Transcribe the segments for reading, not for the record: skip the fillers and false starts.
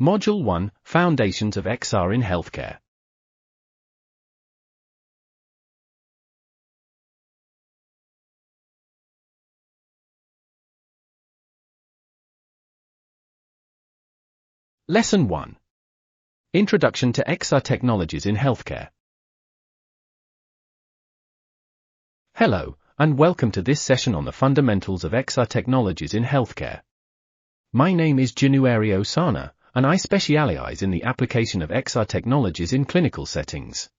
Module 1, Foundations of XR in Healthcare. Lesson 1. Introduction to XR Technologies in Healthcare. Hello, and welcome to this session on the fundamentals of XR technologies in healthcare. My name is January Osana, and I specialize in the application of XR technologies in clinical settings.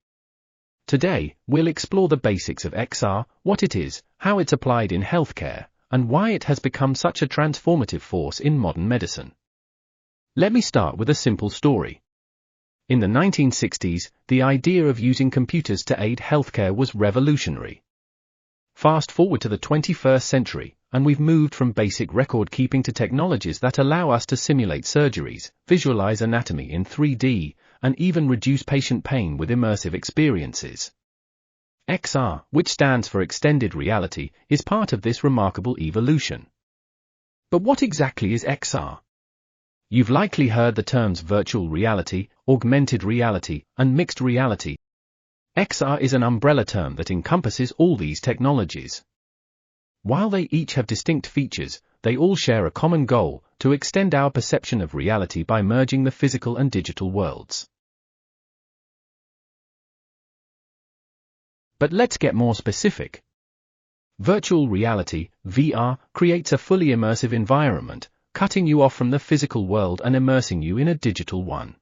Today, we'll explore the basics of XR, what it is, how it's applied in healthcare, and why it has become such a transformative force in modern medicine. Let me start with a simple story. In the 1960s, the idea of using computers to aid healthcare was revolutionary. Fast forward to the 21st century, and we've moved from basic record keeping to technologies that allow us to simulate surgeries, visualize anatomy in 3D, and even reduce patient pain with immersive experiences. XR, which stands for Extended Reality, is part of this remarkable evolution. But what exactly is XR? You've likely heard the terms virtual reality, augmented reality, and mixed reality. XR is an umbrella term that encompasses all these technologies. While they each have distinct features, they all share a common goal: to extend our perception of reality by merging the physical and digital worlds. But let's get more specific. Virtual reality, VR, creates a fully immersive environment, cutting you off from the physical world and immersing you in a digital one.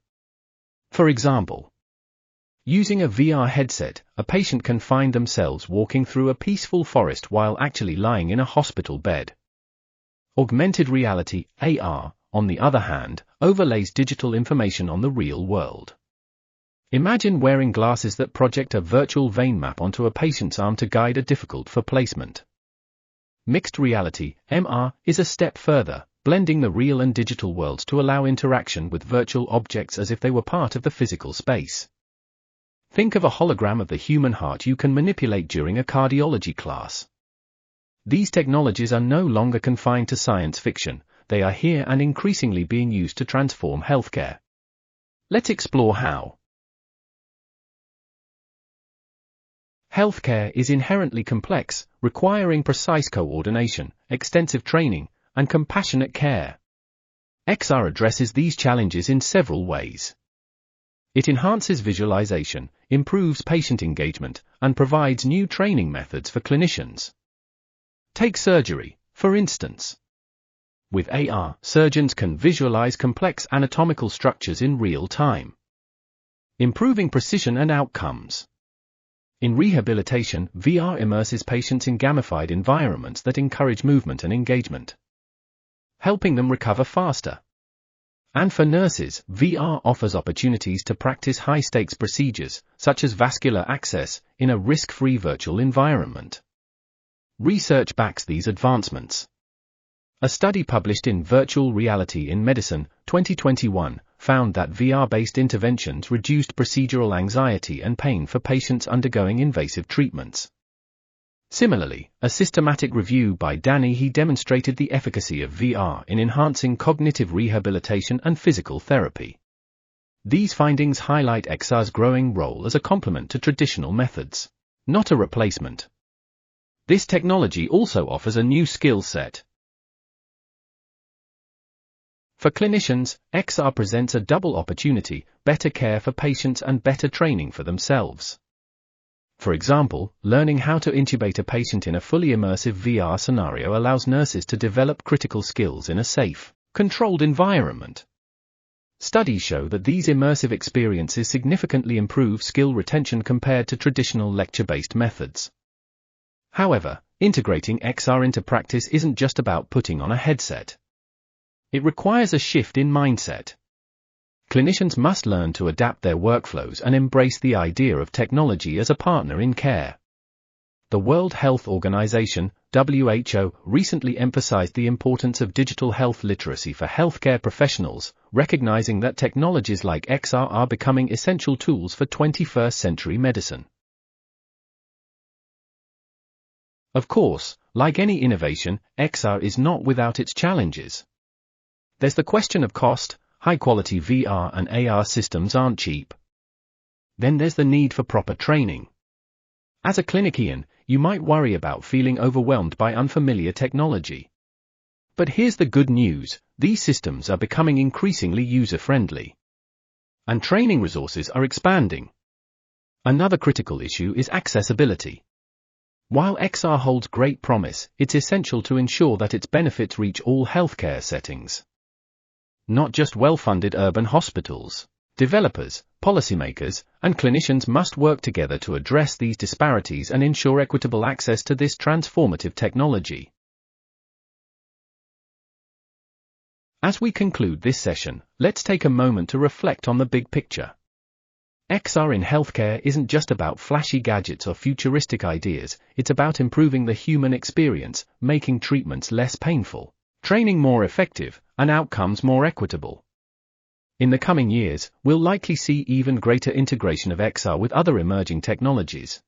For example, using a VR headset, a patient can find themselves walking through a peaceful forest while actually lying in a hospital bed. Augmented reality, AR, on the other hand, overlays digital information on the real world. Imagine wearing glasses that project a virtual vein map onto a patient's arm to guide a difficult placement. Mixed reality, MR, is a step further, blending the real and digital worlds to allow interaction with virtual objects as if they were part of the physical space. Think of a hologram of the human heart you can manipulate during a cardiology class. These technologies are no longer confined to science fiction, they are here and increasingly being used to transform healthcare. Let's explore how. Healthcare is inherently complex, requiring precise coordination, extensive training, and compassionate care. XR addresses these challenges in several ways. It enhances visualization, improves patient engagement, and provides new training methods for clinicians. Take surgery, for instance. With AR, surgeons can visualize complex anatomical structures in real time, improving precision and outcomes. In rehabilitation, VR immerses patients in gamified environments that encourage movement and engagement, helping them recover faster. And for nurses, VR offers opportunities to practice high-stakes procedures, such as vascular access, in a risk-free virtual environment. Research backs these advancements. A study published in Virtual Reality in Medicine, 2021, found that VR-based interventions reduced procedural anxiety and pain for patients undergoing invasive treatments. Similarly, a systematic review by Danny He demonstrated the efficacy of VR in enhancing cognitive rehabilitation and physical therapy. These findings highlight XR's growing role as a complement to traditional methods, not a replacement. This technology also offers a new skill set. For clinicians, XR presents a double opportunity: better care for patients and better training for themselves. For example, learning how to intubate a patient in a fully immersive VR scenario allows nurses to develop critical skills in a safe, controlled environment. Studies show that these immersive experiences significantly improve skill retention compared to traditional lecture-based methods. However, integrating XR into practice isn't just about putting on a headset. It requires a shift in mindset. Clinicians must learn to adapt their workflows and embrace the idea of technology as a partner in care. The World Health Organization, WHO, recently emphasized the importance of digital health literacy for healthcare professionals, recognizing that technologies like XR are becoming essential tools for 21st century medicine. Of course, like any innovation, XR is not without its challenges. There's the question of cost. high-quality VR and AR systems aren't cheap. Then there's the need for proper training. As a clinician, you might worry about feeling overwhelmed by unfamiliar technology. But here's the good news, these systems are becoming increasingly user-friendly. And training resources are expanding. Another critical issue is accessibility. While XR holds great promise, it's essential to ensure that its benefits reach all healthcare settings. Not just well-funded urban hospitals. Developers, policymakers, and clinicians must work together to address these disparities and ensure equitable access to this transformative technology. As we conclude this session, let's take a moment to reflect on the big picture. XR in healthcare isn't just about flashy gadgets or futuristic ideas, it's about improving the human experience, making treatments less painful, training more effective, and outcomes more equitable. In the coming years, we'll likely see even greater integration of XR with other emerging technologies.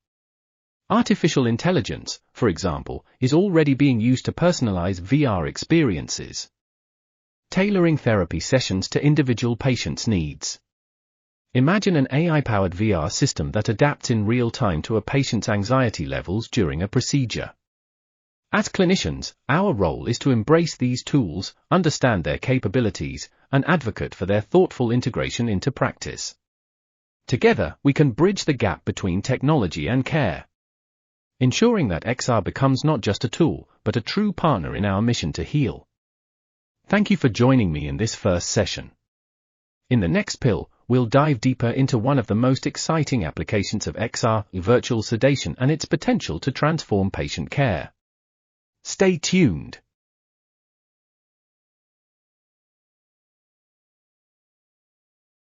Artificial intelligence, for example, is already being used to personalize VR experiences, tailoring therapy sessions to individual patients' needs. Imagine an AI-powered VR system that adapts in real time to a patient's anxiety levels during a procedure. As clinicians, our role is to embrace these tools, understand their capabilities, and advocate for their thoughtful integration into practice. Together, we can bridge the gap between technology and care, ensuring that XR becomes not just a tool, but a true partner in our mission to heal. Thank you for joining me in this first session. In the next pill, we'll dive deeper into one of the most exciting applications of XR, virtual sedation, and its potential to transform patient care. Stay tuned.